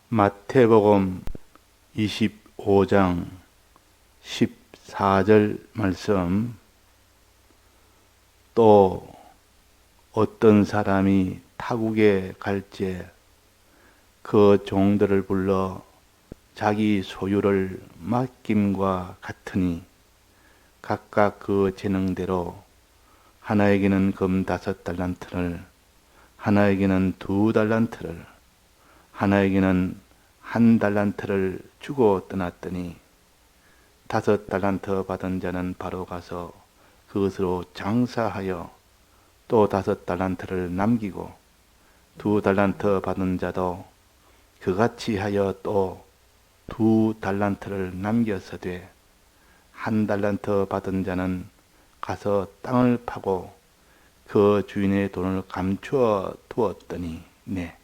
마태복음 25장 14절 말씀. 또 어떤 사람이 타국에 갈지에 그 종들을 불러 자기 소유를 맡김과 같으니 각각 그 재능대로 하나에게는 금 5달란트를, 하나에게는 2달란트를, 하나에게는 1달란트를 주고 떠났더니 5달란트 받은 자는 바로 가서 그것으로 장사하여 또 5달란트를 남기고 2달란트 받은 자도 그같이 하여 또 2달란트를 남겼으되 1달란트 받은 자는 가서 땅을 파고 그 주인의 돈을 감추어 두었더니 네.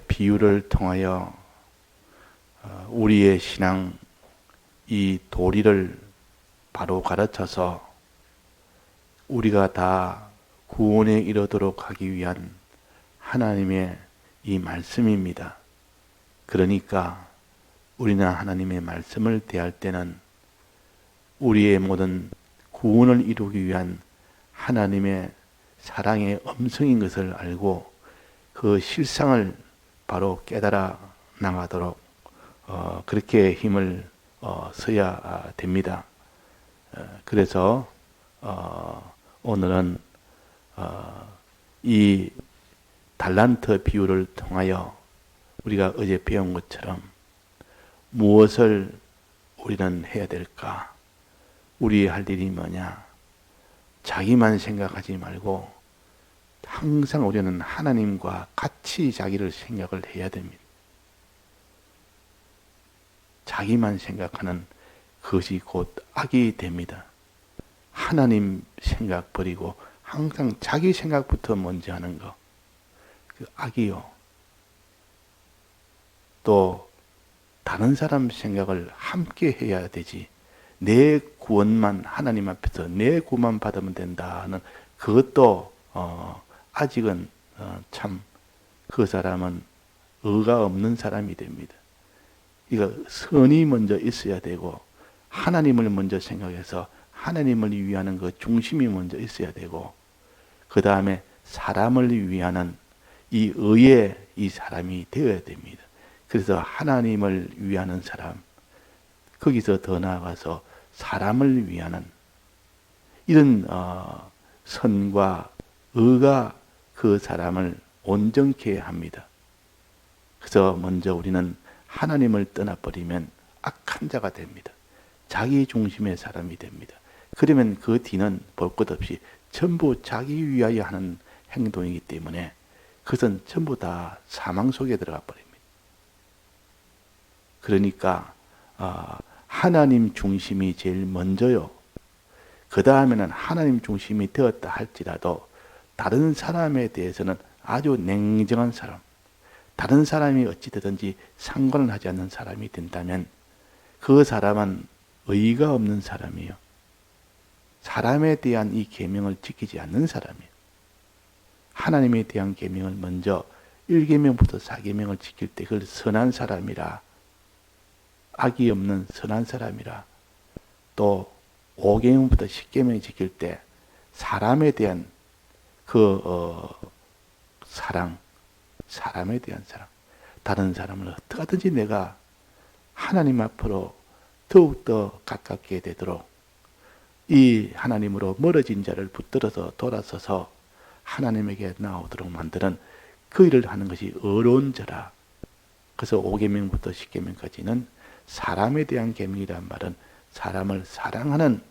비유를 통하여 우리의 신앙, 이 도리를 바로 가르쳐서 우리가 다 구원에 이르도록 하기 위한 하나님의 이 말씀입니다. 그러니까 우리는 하나님의 말씀을 대할 때는 우리의 모든 구원을 이루기 위한 하나님의 사랑의 음성인 것을 알고 그 실상을 바로 깨달아 나가도록 그렇게 힘을 써야 됩니다. 그래서 오늘은 이 달란트 비유를 통하여 우리가 어제 배운 것처럼 무엇을 우리는 해야 될까? 우리 할 일이 뭐냐? 자기만 생각하지 말고 항상 우리는 하나님과 같이 자기를 생각을 해야 됩니다. 자기만 생각하는 그것이 곧 악이 됩니다. 하나님 생각 버리고 항상 자기 생각부터 먼저 하는 거, 그 악이요. 또 다른 사람 생각을 함께 해야 되지. 내 구원만 하나님 앞에서 내 구원만 받으면 된다는 그것도 아직은 참 그 사람은 의가 없는 사람이 됩니다. 이거 선이 먼저 있어야 되고 하나님을 먼저 생각해서 하나님을 위하는 그 중심이 먼저 있어야 되고 그 다음에 사람을 위하는 이 의의 이 사람이 되어야 됩니다. 그래서 하나님을 위하는 사람, 거기서 더 나아가서 사람을 위하는 이런 선과 의가 그 사람을 온전케 합니다. 그래서 먼저 우리는 하나님을 떠나버리면 악한 자가 됩니다. 자기 중심의 사람이 됩니다. 그러면 그 뒤는 볼 것 없이 전부 자기 위하여 하는 행동이기 때문에 그것은 전부 다 사망 속에 들어가 버립니다. 그러니까 하나님 중심이 제일 먼저요. 그 다음에는 하나님 중심이 되었다 할지라도 다른 사람에 대해서는 아주 냉정한 사람, 다른 사람이 어찌되든지 상관을 하지 않는 사람이 된다면 그 사람은 의의가 없는 사람이에요. 사람에 대한 이 계명을 지키지 않는 사람이에요. 하나님에 대한 계명을 먼저 1계명부터 4계명을 지킬 때 그걸 선한 사람이라, 악이 없는 선한 사람이라, 또 5계명부터 10계명을 지킬 때 사람에 대한 사랑, 사람에 대한 사랑, 다른 사람을 어떻게 하든지 내가 하나님 앞으로 더욱더 가깝게 되도록 이 하나님으로 멀어진 자를 붙들어서 돌아서서 하나님에게 나오도록 만드는 그 일을 하는 것이 의로운 자라. 그래서 5계명부터 10계명까지는 사람에 대한 계명이란 말은 사람을 사랑하는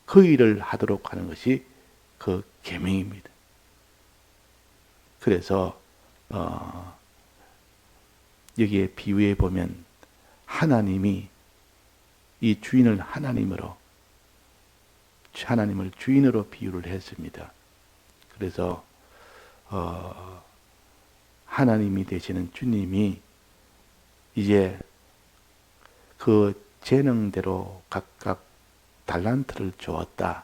그 일을 하도록 하는 것이 그 계명입니다. 그래서 여기에 비유해 보면 하나님이 이 주인을 하나님을 주인으로 비유를 했습니다. 그래서 하나님이 되시는 주님이 이제 그 재능대로 각각 달란트를 주었다.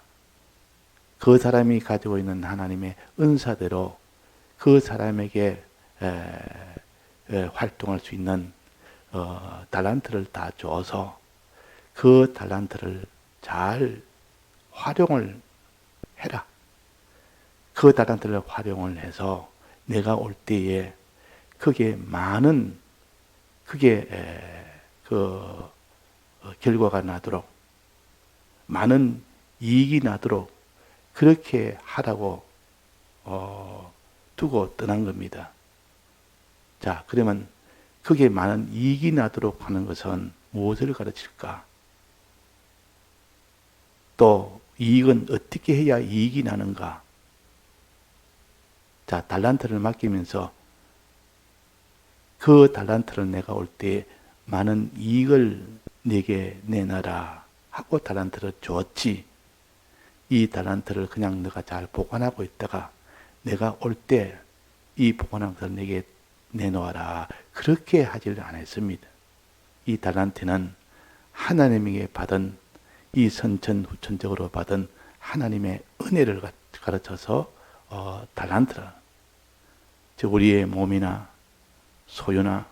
그 사람이 가지고 있는 하나님의 은사대로 그 사람에게 활동할 수 있는 달란트를 다 줘서 그 달란트를 잘 활용을 해라. 그 달란트를 활용을 해서 내가 올 때에 그게 많은 그 결과가 나도록 많은 이익이 나도록 그렇게 하라고 두고 떠난 겁니다. 자, 그러면 그게 많은 이익이 나도록 하는 것은 무엇을 가르칠까? 또 이익은 어떻게 해야 이익이 나는가? 자, 달란트를 맡기면서 그 달란트를 내가 올 때 많은 이익을 내게 내놔라 하고 달란트를 줬지. 이 달란트를 그냥 너가 잘 보관하고 있다가 내가 올 때 이 보관한 것을 내게 내놓아라. 그렇게 하지를 않았습니다. 이 달란트는 하나님에게 받은 이 선천후천적으로 받은 하나님의 은혜를 가르쳐서 달란트라. 즉 우리의 몸이나 소유나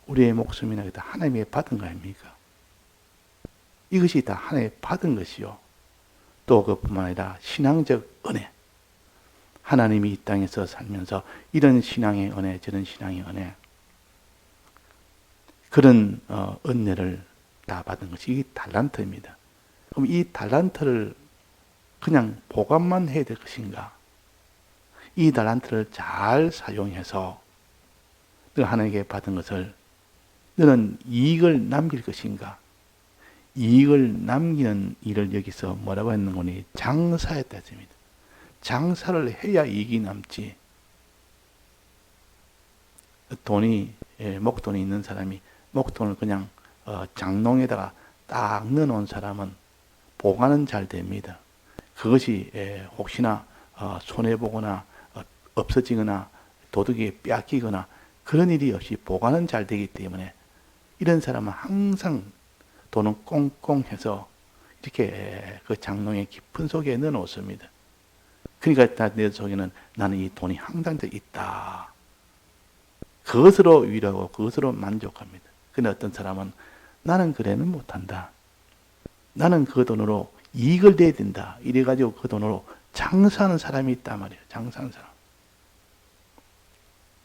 우리의 목숨이나 다 하나님에게 받은 거 아닙니까? 이것이 다 하나님께 받은 것이요. 또 그뿐만 아니라 신앙적 은혜. 하나님이 이 땅에서 살면서 이런 신앙의 은혜, 저런 신앙의 은혜, 그런 은혜를 다 받은 것이 이 달란트입니다. 그럼 이 달란트를 그냥 보관만 해야 될 것인가? 이 달란트를 잘 사용해서 너가 하나님께 받은 것을 너는 이익을 남길 것인가? 이익을 남기는 일을 여기서 뭐라고 했는 거니? 장사했다 했습니다. 장사를 해야 이익이 남지. 목돈이 있는 사람이 목돈을 그냥 장롱에다가 딱 넣어놓은 사람은 보관은 잘 됩니다. 그것이 혹시나 손해보거나 없어지거나 도둑이 빼앗기거나 그런 일이 없이 보관은 잘 되기 때문에 이런 사람은 항상 돈은 꽁꽁해서 이렇게 그 장롱의 깊은 속에 넣어놓습니다. 그러니까 내 속에는 나는 이 돈이 항상 있다. 그것으로 위로하고 그것으로 만족합니다. 근데 어떤 사람은 나는 그래는 못한다. 나는 그 돈으로 이익을 내야 된다. 이래가지고 그 돈으로 장사하는 사람이 있단 말이에요. 장사하는 사람.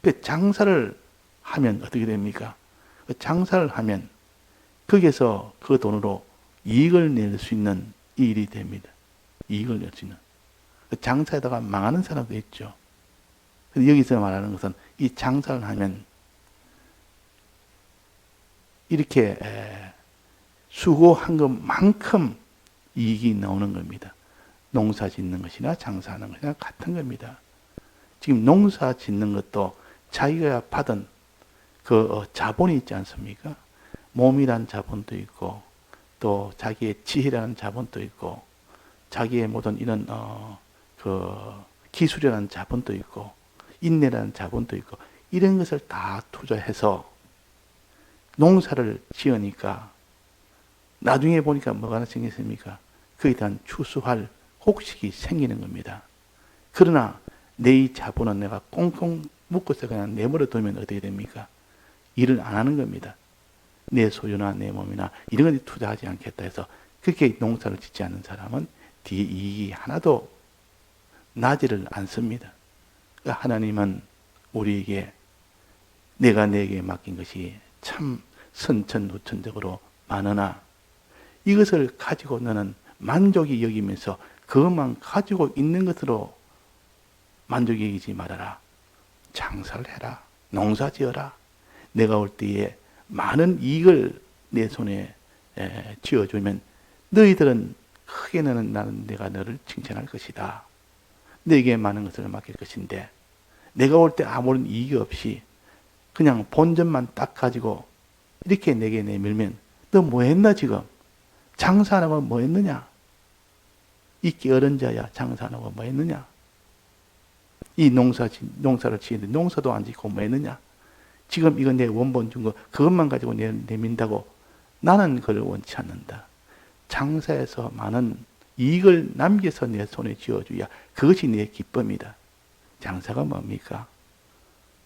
그 장사를 하면 어떻게 됩니까? 그 장사를 하면 거기에서 그 돈으로 이익을 낼 수 있는 일이 됩니다. 이익을 낼 수 있는. 그 장사에다가 망하는 사람도 있죠. 근데 여기서 말하는 것은 이 장사를 하면 이렇게 수고한 것만큼 이익이 나오는 겁니다. 농사 짓는 것이나 장사하는 것이나 같은 겁니다. 지금 농사 짓는 것도 자기가 받은 그 자본이 있지 않습니까? 몸이란 자본도 있고 또 자기의 지혜라는 자본도 있고 자기의 모든 이런 그 기술이라는 자본도 있고 인내라는 자본도 있고 이런 것을 다 투자해서 농사를 지으니까 나중에 보니까 뭐가 생겼습니까? 그에 대한 추수할 곡식이 생기는 겁니다. 그러나 내 이 자본은 내가 꽁꽁 묶어서 그냥 내버려 두면 어떻게 됩니까? 일을 안 하는 겁니다. 내 소유나 내 몸이나 이런 것에 투자하지 않겠다 해서 그렇게 농사를 짓지 않는 사람은 뒤에 이익이 하나도 나지를 않습니다. 그러니까 하나님은 우리에게 내가 내게 맡긴 것이 참 선천후천적으로 많으나 이것을 가지고 너는 만족이 여기면서 그것만 가지고 있는 것으로 만족이 여기지 말아라. 장사를 해라. 농사 지어라. 내가 올 때에 많은 이익을 내 손에 쥐어주면 너희들은 크게 나는 내가 너를 칭찬할 것이다. 너에게 많은 것을 맡길 것인데 내가 올 때 아무런 이익이 없이 그냥 본전만 딱 가지고 이렇게 내게 내밀면 너 뭐 했나 지금? 장사 안 하고 뭐 했느냐? 이 게으른 자야 장사 안 하고 뭐 했느냐? 이 농사를 지는데 농사도 안 짓고 뭐 했느냐? 지금 이거 내 원본 준 거 그것만 가지고 내민다고 나는 그걸 원치 않는다. 장사에서 많은 이익을 남겨서 내 손에 쥐어줘야 그것이 내 기쁨이다. 장사가 뭡니까?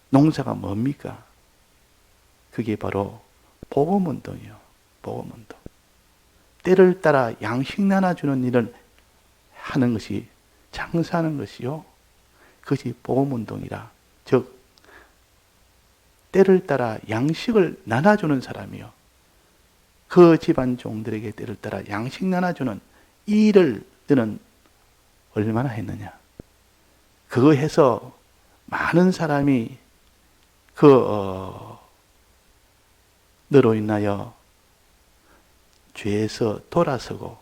농사가 뭡니까? 그게 바로 복음운동이요. 복음운동. 때를 따라 양식 나눠주는 일을 하는 것이 장사하는 것이요. 그것이 복음운동이라. 즉 때를 따라 양식을 나눠주는 사람이요. 그 집안 종들에게 때를 따라 양식 나눠주는 이 일을 너는 얼마나 했느냐. 그거 해서 많은 사람이 너로 인하여 죄에서 돌아서고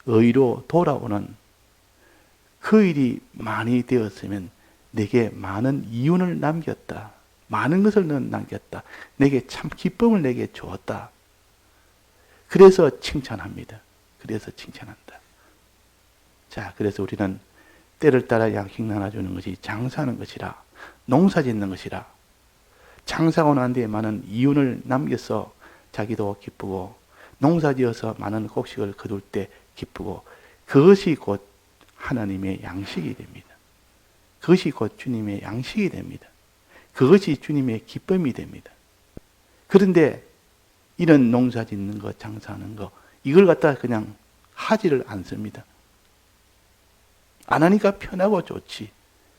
의로 돌아오는 그 일이 많이 되었으면 내게 많은 이윤을 남겼다. 많은 것을 넌 남겼다. 내게 참 기쁨을 내게 주었다. 그래서 칭찬합니다. 그래서 칭찬한다. 자, 그래서 우리는 때를 따라 양식 나눠주는 것이 장사하는 것이라, 농사 짓는 것이라, 장사하고 난 뒤에 많은 이윤을 남겨서 자기도 기쁘고, 농사 지어서 많은 곡식을 거둘 때 기쁘고, 그것이 곧 하나님의 양식이 됩니다. 그것이 곧 주님의 양식이 됩니다. 그것이 주님의 기쁨이 됩니다. 그런데 이런 농사 짓는 것, 장사하는 것, 이걸 갖다 그냥 하지를 않습니다. 안 하니까 편하고 좋지.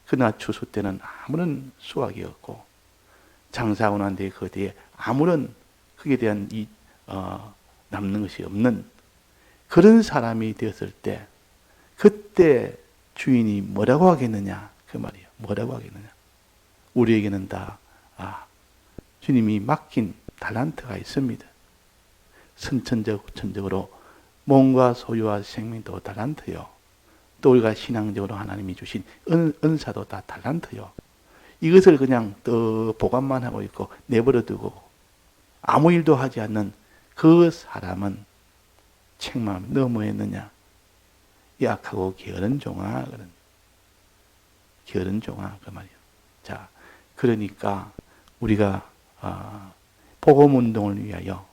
그러나 추수 때는 아무런 수확이 없고, 장사하고 난 뒤에 그 뒤에 아무런 그에 대한 남는 것이 없는 그런 사람이 되었을 때, 그때 주인이 뭐라고 하겠느냐? 그 말이에요. 뭐라고 하겠느냐? 우리에게는 다, 주님이 맡긴 달란트가 있습니다. 선천적, 후천적으로 몸과 소유와 생명도 달란트요. 또 우리가 신앙적으로 하나님이 주신 은사도 다 달란트요. 이것을 그냥 또 보관만 하고 있고 내버려 두고 아무 일도 하지 않는 그 사람은 책망 너 뭐 했느냐? 약하고 게으른 종아. 그런 게으른 종아 그 말이에요. 자, 그러니까 우리가 복음 운동을 위하여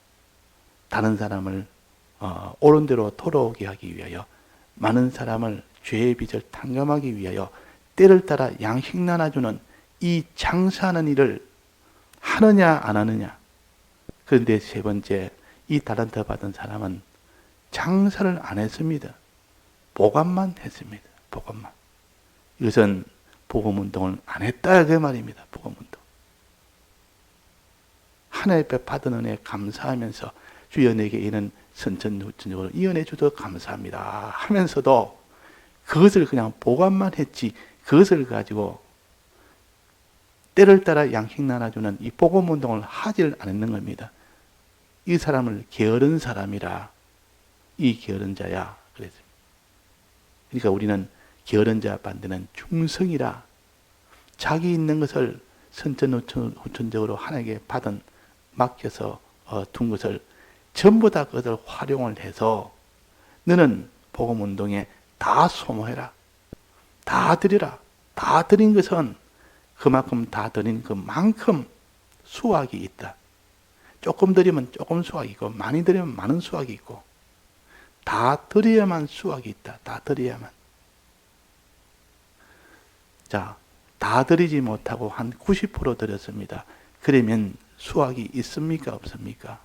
다른 사람을 옳은 대로 돌아오게 하기 위하여 많은 사람을 죄의 빚을 탕감하기 위하여 때를 따라 양식 나눠주는 이 장사하는 일을 하느냐 안 하느냐. 그런데 세 번째, 이 달란트 받은 사람은 장사를 안 했습니다. 보관만 했습니다. 보관만. 이것은 복음운동을 안 했다 그 말입니다. 복음운동. 하나님 앞에 받은 은혜 감사하면서 주여 내게 이런 선천후천적으로 이 은혜 주셔서 감사합니다 하면서도 그것을 그냥 보관만 했지, 그것을 가지고 때를 따라 양식 나눠주는 이 복음운동을 하지를 않는 겁니다. 이 사람을 게으른 사람이라, 이 게으른 자야 그랬습니다. 그러니까 우리는 게으른 자 반대는 충성이라, 자기 있는 것을 선천후천적으로 하나님께 받은 맡겨서 둔 것을 전부 다 그것을 활용을 해서 너는 복음운동에 다 소모해라. 다 드려라. 다 드린 것은 그만큼 다 드린 그만큼 수확이 있다. 조금 드리면 조금 수확이 있고 많이 드리면 많은 수확이 있고 다 드려야만 수확이 있다. 다 드려야만. 자, 다 드리지 못하고 한 90% 드렸습니다. 그러면 수확이 있습니까? 없습니까?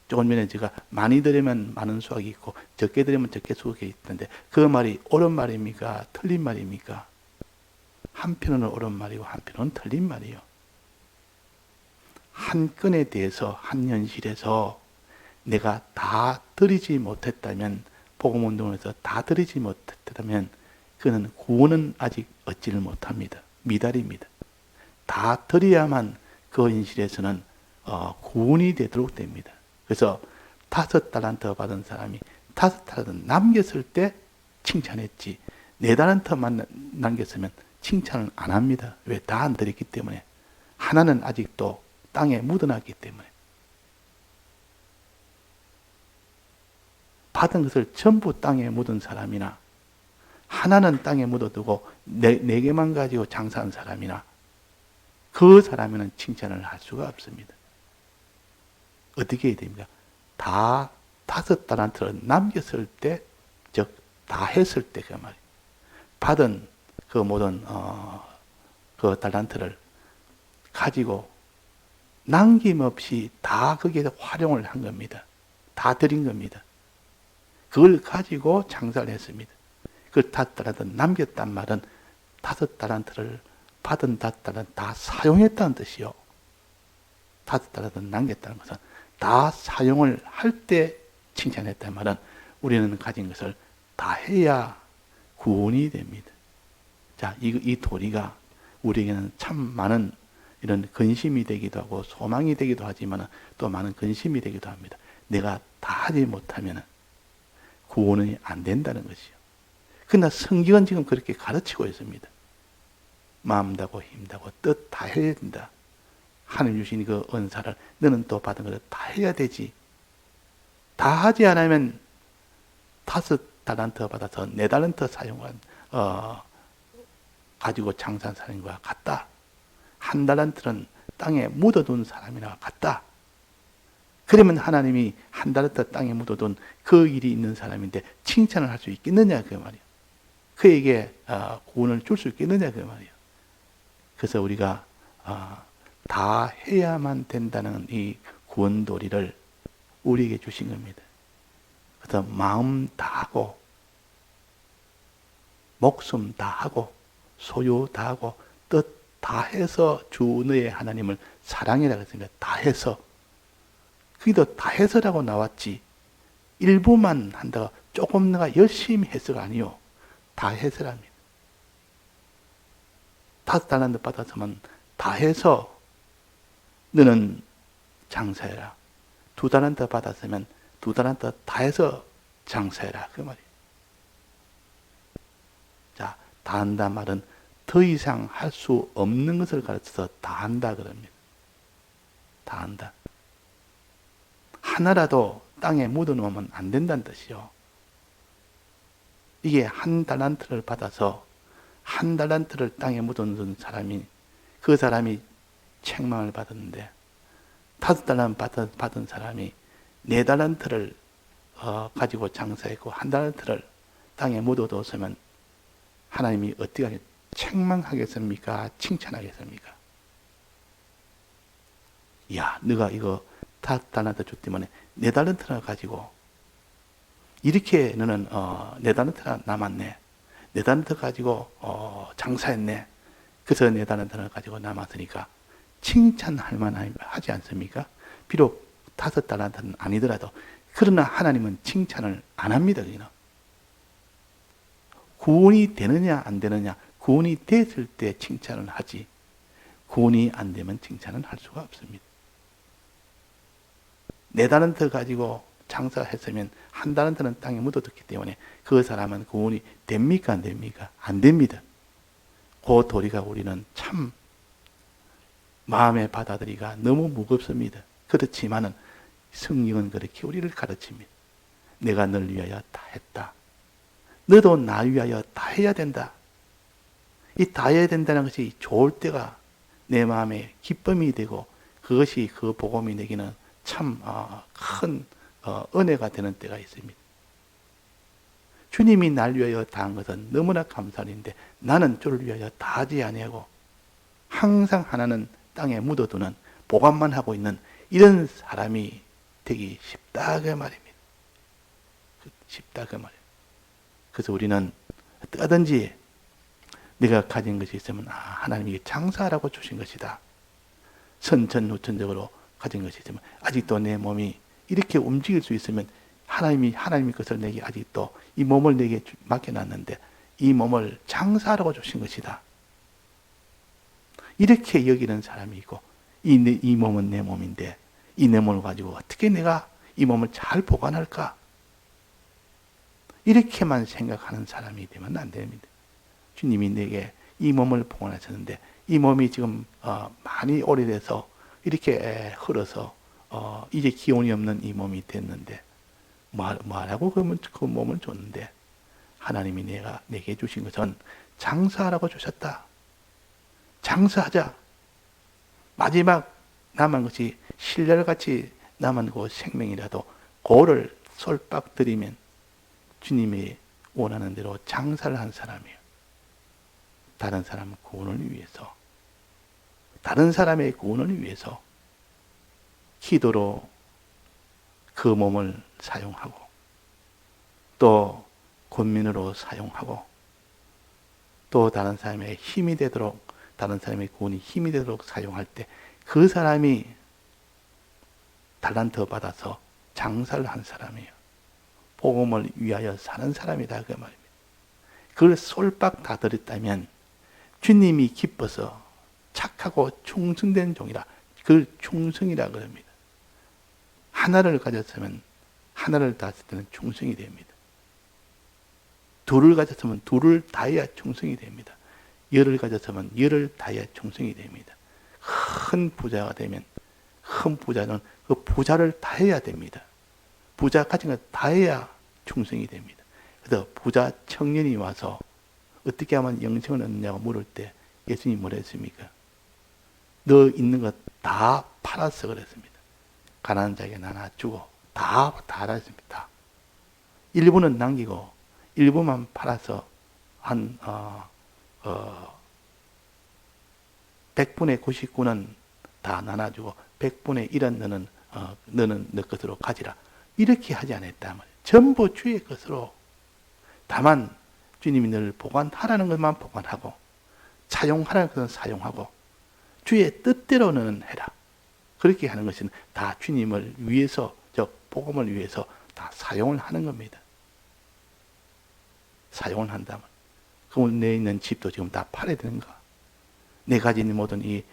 조금 전에 제가 많이 드리면 많은 수확이 있고 적게 드리면 적게 수확이 있던데 그 말이 옳은 말입니까? 틀린 말입니까? 한편은 옳은 말이고 한편은 틀린 말이에요. 한 건에 대해서 한 현실에서 내가 다 드리지 못했다면, 복음운동에서 다 드리지 못했다면 그는 구원은 아직 얻지를 못합니다. 미달입니다. 다 드려야만 그 현실에서는 구원이 되도록 됩니다. 그래서 5달란트 받은 사람이 5달란트 남겼을 때 칭찬했지, 4달란트만 남겼으면 칭찬을 안 합니다. 왜? 다 안 드렸기 때문에. 하나는 아직도 땅에 묻어놨기 때문에. 받은 것을 전부 땅에 묻은 사람이나 하나는 땅에 묻어두고 네 개만 가지고 장사한 사람이나 그 사람에는 칭찬을 할 수가 없습니다. 어떻게 해야 됩니까? 다 5달란트를 남겼을 때, 즉 다 했을 때 그 말이에요. 받은 그 모든 그 달란트를 가지고 남김없이 다 거기에 활용을 한 겁니다. 다 드린 겁니다. 그걸 가지고 장사를 했습니다. 그 5달란트 남겼단 말은 5달란트를 받은 5달란트 다 사용했다는 뜻이요. 5달란트 남겼다는 것은 다 사용을 할 때 칭찬했단 말은 우리는 가진 것을 다 해야 구원이 됩니다. 자, 이 도리가 우리에게는 참 많은 이런 근심이 되기도 하고 소망이 되기도 하지만 또 많은 근심이 되기도 합니다. 내가 다 하지 못하면 구원이 안 된다는 것이요. 그러나 성경은 지금 그렇게 가르치고 있습니다. 마음 다고 힘 다고 뜻 다 해야 된다. 하늘 주신 그 은사를 너는 또 받은 것을 다 해야 되지. 다 하지 않으면 5달란트 받아서 4달란트 사용한 가지고 장사한 사람과 같다. 1달란트는 땅에 묻어둔 사람이나 같다. 그러면 하나님이 1달란트 땅에 묻어둔 그 일이 있는 사람인데 칭찬을 할 수 있겠느냐 그 말이에요. 그에게 구원을 줄 수 있겠느냐 그 말이에요. 그래서 우리가 다 해야만 된다는 이 구원 도리를 우리에게 주신 겁니다. 그래서 마음 다하고 목숨 다하고 소유 다하고 뜻 다해서 주 너의 하나님을 사랑해라 그랬습니다. 다해서. 그게도 다해서라고 나왔지 일부만 한다고 조금 내가 열심히 해서가 아니요. 다해서랍니다. 5달란트 받았으면 다해서 너는 장사해라. 2달란트 받았으면 2달란트 다해서 장사해라. 그 말이에요. 자, 다한다 말은 더 이상 할 수 없는 것을 가르쳐서 다한다 그럽니다. 다한다. 하나라도 땅에 묻어놓으면 안 된다는 뜻이요. 이게 1달란트를 받아서 1달란트를 땅에 묻어놓은 사람이 그 사람이 책망을 받았는데 5달란트 받은 사람이 4달란트를 가지고 장사했고 1달란트를 땅에 묻어뒀으면 하나님이 어떻게 하겠습니까? 책망하겠습니까? 칭찬하겠습니까? 야, 너가 이거 5달란트 줬더니 4달란트나 가지고 이렇게 너는 4달란트나 남았네. 4달란트 가지고 장사했네. 그래서 4달란트를 가지고 남았으니까 칭찬할 만하지 않습니까? 비록 5달란트는 아니더라도 그러나 하나님은 칭찬을 안 합니다. 그냥. 구원이 되느냐 안 되느냐 구원이 됐을 때 칭찬을 하지 구원이 안 되면 칭찬은 할 수가 없습니다. 4달란트 가지고 장사했으면 1달란트는 땅에 묻어뒀기 때문에 그 사람은 구원이 됩니까 안 됩니까? 안 됩니다. 그 도리가 우리는 참 마음에 받아들이기가 너무 무겁습니다. 그렇지만은 성경은 그렇게 우리를 가르칩니다. 내가 널 위하여 다 했다. 너도 나 위하여 다 해야 된다. 이 다 해야 된다는 것이 좋을 때가 내 마음에 기쁨이 되고 그것이 그 복음이 내기는 참 큰 은혜가 되는 때가 있습니다. 주님이 날 위하여 다 한 것은 너무나 감사한 일인데 나는 주를 위하여 다 하지 아니하고 항상 하나는 땅에 묻어두는 보관만 하고 있는 이런 사람이 되기 쉽다 그 말입니다. 쉽다 그 말이에요. 그래서 우리는 어떠든지 내가 가진 것이 있으면 하나님이 장사하라고 주신 것이다. 선천후천적으로 가진 것이 있으면 아직도 내 몸이 이렇게 움직일 수 있으면 하나님이 것을 내게 아직도 이 몸을 내게 맡겨놨는데 이 몸을 장사하라고 주신 것이다. 이렇게 여기는 사람이 있고 이 몸은 내 몸인데 이 내 몸을 가지고 어떻게 내가 이 몸을 잘 보관할까? 이렇게만 생각하는 사람이 되면 안 됩니다. 주님이 내게 이 몸을 보관하셨는데 이 몸이 지금 많이 오래돼서 이렇게 흘러서 이제 기운이 없는 이 몸이 됐는데 뭐하라고 그 몸을 줬는데 하나님이 내게 주신 것은 장사하라고 주셨다. 장사하자. 마지막 남은 것이 신랄같이 남은 그 생명이라도 그거를 솔박 들이면 주님이 원하는 대로 장사를 한 사람이에요. 다른 사람 구원을 위해서, 다른 사람의 구원을 위해서 기도로 그 몸을 사용하고 또 권면으로 사용하고 또 다른 사람의 힘이 되도록, 다른 사람의 구원이 힘이 되도록 사용할 때 그 사람이 달란트 받아서 장사를 한 사람이에요. 복음을 위하여 사는 사람이다 그 말입니다. 그걸 솔박 다 들었다면 주님이 기뻐서 착하고 충성된 종이라, 그걸 충성이라 그럽니다. 하나를 가졌으면 하나를 다했을 때는 충성이 됩니다. 둘을 가졌으면 둘을 다해야 충성이 됩니다. 열을 가졌으면 열을 다해야 충성이 됩니다. 큰 부자가 되면 큰 부자는 그 부자를 다해야 됩니다. 부자 가진 걸 다해야 충성이 됩니다. 그래서 부자 청년이 와서 어떻게 하면 영생을 얻느냐고 물을 때 예수님이 뭐라 했습니까? 너 있는 것 다 팔아서 그랬습니다. 가난한 자에게 나눠 주고 다 했습니다. 일부는 남기고 일부만 팔아서 한 100분의 99는 다 나눠주고 100분의 1은 너는 너 것으로 가지라. 이렇게 하지 않았다 말이에요. 전부 주의 것으로. 다만 주님이 늘 보관하라는 것만 보관하고 사용하라는 것은 사용하고 주의 뜻대로 너는 해라. 그렇게 하는 것은 다 주님을 위해서, 복음을 위해서 다 사용을 하는 겁니다. 사용을 한다면 그럼 내 있는 집도 지금 다 팔아야 되는가? 내 가진 모든 이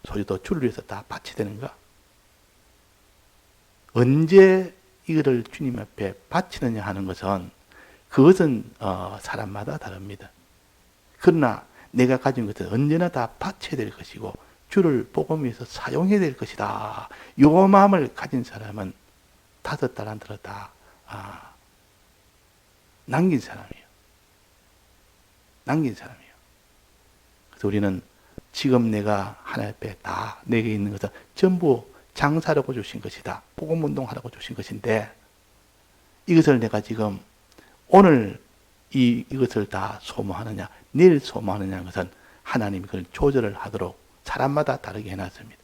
소유도 주를 위해서 다 바쳐야 되는가? 언제 이거를 주님 앞에 바치느냐 하는 것은 그것은 사람마다 다릅니다. 그러나 내가 가진 것은 언제나 다 바쳐야 될 것이고 주를 복음 위해서 사용해야 될 것이다. 요 마음을 가진 사람은 5달란트를 다 남긴 사람이에요. 남긴 사람이에요. 그래서 우리는 지금 내가 하나님 앞에 다 내게 있는 것은 전부 장사하라고 주신 것이다. 복음 운동하라고 주신 것인데 이것을 내가 지금 오늘 이것을 다 소모하느냐, 내일 소모하느냐 하는 것은 하나님이 그걸 조절을 하도록 사람마다 다르게 해놨습니다.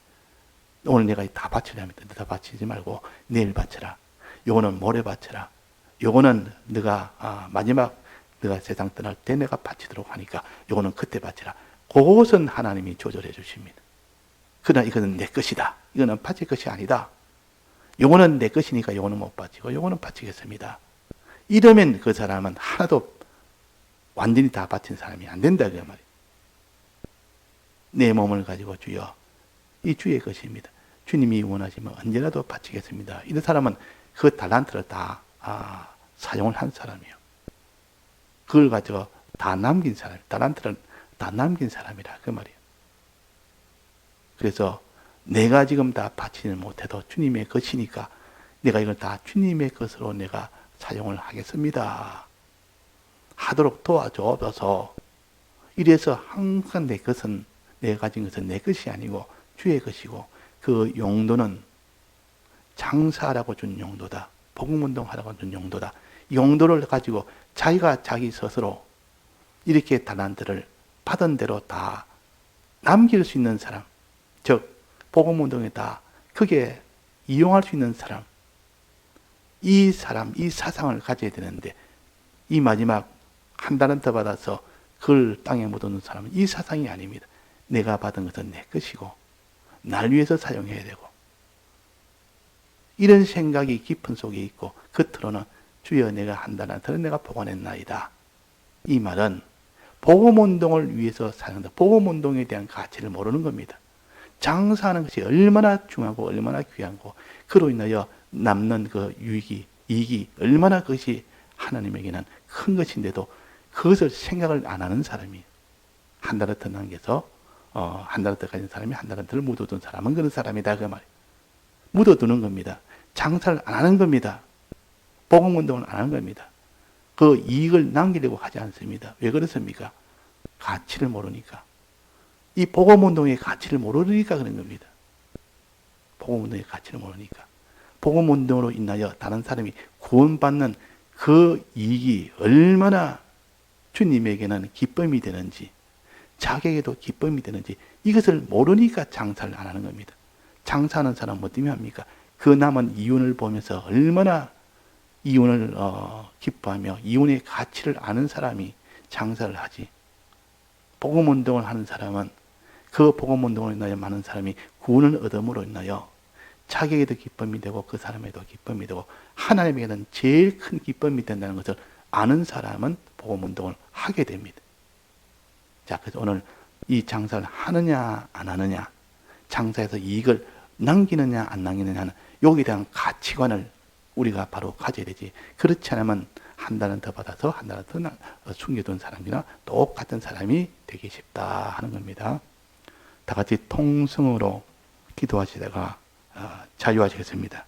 오늘 내가 다 바치려면 다 바치지 말고 내일 바쳐라. 요거는 모레 바쳐라. 요거는 네가 마지막 네가 세상 떠날 때 내가 바치도록 하니까 요거는 그때 바치라. 그것은 하나님이 조절해 주십니다. 그러나 이거는 내 것이다. 이거는 바칠 것이 아니다. 요거는 내 것이니까 요거는 못 바치고 요거는 바치겠습니다. 이러면 그 사람은 하나도 완전히 다 바친 사람이 안 된다 그 말이에요. 내 몸을 가지고 주여 이 주의 것입니다. 주님이 원하시면 언제라도 바치겠습니다. 이런 사람은 그 달란트를 다 사용을 한 사람이에요. 그걸 가지고 다 남긴 사람, 달란트를 다 남긴 사람이라 그 말이에요. 그래서 내가 지금 다 바치는 못해도 주님의 것이니까 내가 이걸 다 주님의 것으로 내가 사용을 하겠습니다. 하도록 도와줘서 이래서 항상 내 것은 내가 가진 것은 내 것이 아니고 주의 것이고 그 용도는 장사하라고 준 용도다. 복음운동하라고 준 용도다. 용도를 가지고 자기가 자기 스스로 이렇게 달란트를 받은 대로 다 남길 수 있는 사람, 즉 복음운동에 다 크게 이용할 수 있는 사람, 이 사상을 가져야 되는데 이 마지막 한 달란트 받아서 그걸 땅에 묻어놓은 사람은 이 사상이 아닙니다. 내가 받은 것은 내 것이고 날 위해서 사용해야 되고 이런 생각이 깊은 속에 있고 겉으로는 주여 내가 한 달란트는 내가 보관했나이다. 이 말은 복음운동을 위해서 사용한다. 복음운동에 대한 가치를 모르는 겁니다. 장사하는 것이 얼마나 중요하고 얼마나 귀하고 그로 인하여 남는 그 이익이 얼마나 그것이 하나님에게는 큰 것인데도 그것을 생각을 안 하는 사람이 한 달란트 남겨서 한 달란트 가진 사람이 한 달란트를 묻어둔 사람은 그런 사람이다 그 말이에요. 묻어두는 겁니다. 장사를 안 하는 겁니다. 복음운동을 안 하는 겁니다. 그 이익을 남기려고 하지 않습니다. 왜 그렇습니까? 가치를 모르니까. 이 복음운동의 가치를 모르니까 그런 겁니다. 복음운동의 가치를 모르니까. 복음 운동으로 인하여 다른 사람이 구원받는 그 이익이 얼마나 주님에게는 기쁨이 되는지, 자기에게도 기쁨이 되는지 이것을 모르니까 장사를 안 하는 겁니다. 장사하는 사람은 뭐 때문에 합니까? 그 남은 이윤을 보면서 얼마나 이윤을 기뻐하며 이윤의 가치를 아는 사람이 장사를 하지. 복음 운동을 하는 사람은 그 복음 운동으로 인하여 많은 사람이 구원을 얻음으로 인하여 자기에게도 기쁨이 되고 그 사람에게도 기쁨이 되고 하나님에게는 제일 큰 기쁨이 된다는 것을 아는 사람은 복음 운동을 하게 됩니다. 자, 그래서 오늘 이 장사를 하느냐 안 하느냐, 장사에서 이익을 남기느냐 안 남기느냐는 여기에 대한 가치관을 우리가 바로 가져야 되지. 그렇지 않으면 한 달은 더 받아서 한 달은 더 숨겨둔 사람이나 똑같은 사람이 되기 쉽다 하는 겁니다. 다 같이 통성으로 기도하시다가 자유하시겠습니다.